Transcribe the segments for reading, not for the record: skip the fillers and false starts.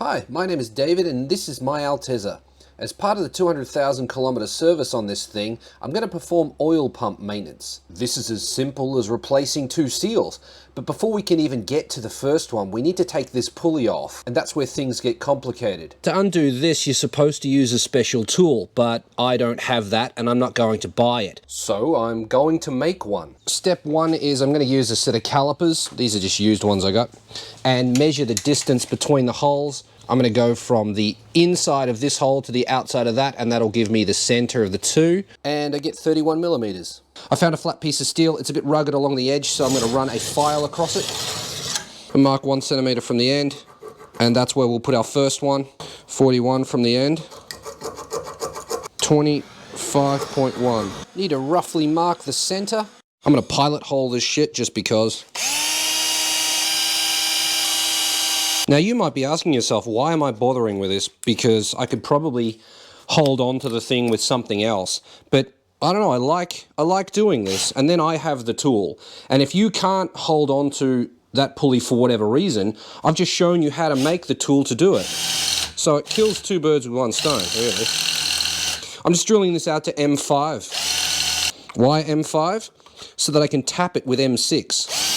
Hi, my name is David and this is my Altezza. As part of the 200,000 kilometer service on this thing, I'm going to perform oil pump maintenance. This is as simple as replacing two seals, but before we can even get to the first one, we need to take this pulley off, and that's where things get complicated. To undo this, you're supposed to use a special tool, but I don't have that and I'm not going to buy it. So I'm going to make one. Step one is I'm going to use a set of calipers, these are just used ones I got, and measure the distance between the holes. I'm going to go from the inside of this hole to the outside of that, and that'll give me the center of the two. And I get 31 millimeters. I found a flat piece of steel. It's a bit rugged along the edge, so I'm going to run a file across it and mark 1 centimeter from the end, and that's where we'll put our first one. 41 from the end. 25.1. Need to roughly mark the center. I'm going to pilot hole this shit just because. Now you might be asking yourself, why am I bothering with this? Because I could probably hold on to the thing with something else. But I don't know, I like doing this, and then I have the tool. And if you can't hold on to that pulley for whatever reason, I've just shown you how to make the tool to do it. So it kills two birds with one stone, really. I'm just drilling this out to M5. Why M5? So that I can tap it with M6.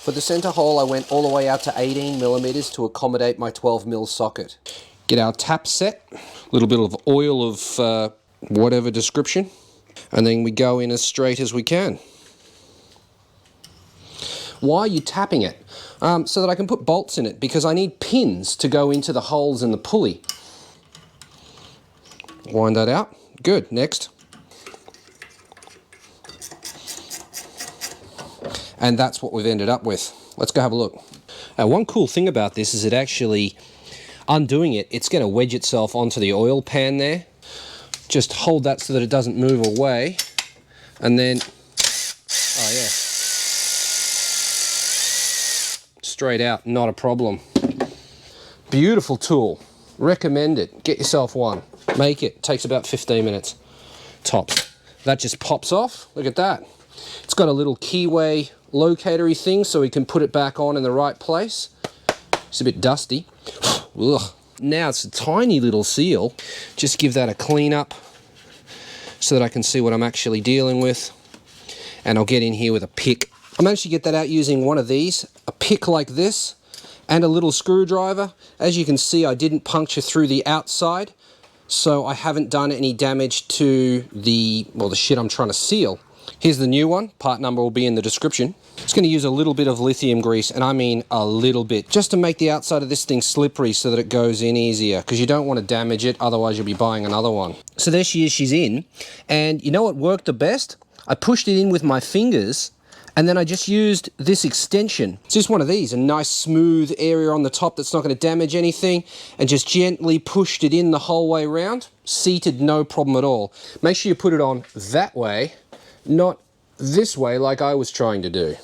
For the center hole, I went all the way out to 18 millimeters to accommodate my 12 mil socket. Get our tap set, a little bit of oil of whatever description, and then we go in as straight as we can. Why are you tapping it? So that I can put bolts in it, because I need pins to go into the holes in the pulley. Wind that out. Good, next. And that's what we've ended up with. Let's go have a look. Now, one cool thing about this is it actually, undoing it, it's going to wedge itself onto the oil pan there. Just hold that so that it doesn't move away. And then, oh yeah. Straight out, not a problem. Beautiful tool. Recommend it. Get yourself one. Make it. Takes about 15 minutes. Tops. That just pops off. Look at that. It's got a little keyway locatory thing so we can put it back on in the right place. It's a bit dusty. Ugh. Now it's a tiny little seal. Just give that a clean up so that I can see what I'm actually dealing with. And I'll get in here with a pick. I managed to get that out using one of these, a pick like this, and a little screwdriver. As you can see, I didn't puncture through the outside, so I haven't done any damage to the shit I'm trying to seal. Here's the new one. Part number will be in the description. It's going to use a little bit of lithium grease, and I mean a little bit, just to make the outside of this thing slippery so that it goes in easier, because you don't want to damage it, otherwise you'll be buying another one. So there she is, she's in, and you know what worked the best? I pushed it in with my fingers, and then I just used this extension. It's just one of these, a nice smooth area on the top that's not going to damage anything, and just gently pushed it in the whole way around. Seated, no problem at all. Make sure you put it on that way, not this way like I was trying to do.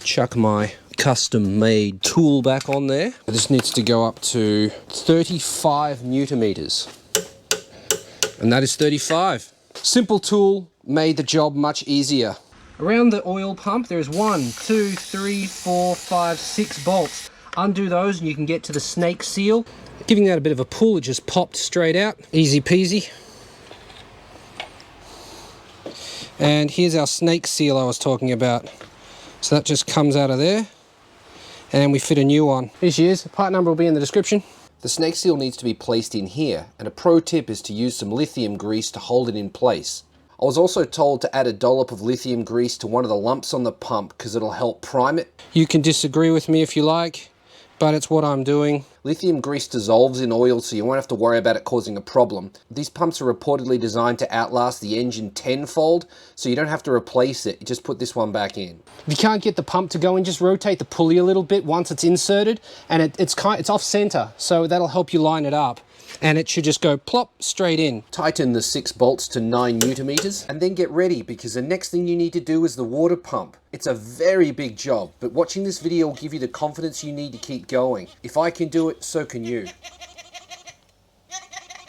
Chuck my custom-made tool back on there. This needs to go up to 35 newton meters. And that is 35. Simple tool, made the job much easier. Around the oil pump, there's 1, 2, 3, 4, 5, 6 bolts. Undo those and you can get to the snake seal. Giving that a bit of a pull, it just popped straight out. Easy peasy. And here's our snake seal I was talking about. So that just comes out of there, and we fit a new one. Here she is. Part number will be in the description. The snake seal needs to be placed in here, and a pro tip is to use some lithium grease to hold it in place. I was also told to add a dollop of lithium grease to one of the lumps on the pump because it'll help prime it. You can disagree with me if you like, but it's what I'm doing. Lithium grease dissolves in oil, so you won't have to worry about it causing a problem. These pumps are reportedly designed to outlast the engine tenfold, so you don't have to replace it. You just put this one back in. If you can't get the pump to go in, just rotate the pulley a little bit once it's inserted, and it's off center, so that'll help you line it up. And it should just go plop straight in. Tighten the 6 bolts to 9 newton meters, and then get ready, because the next thing you need to do is the water pump. It's a very big job, but watching this video will give you the confidence you need to keep going. If I can do it, so can you.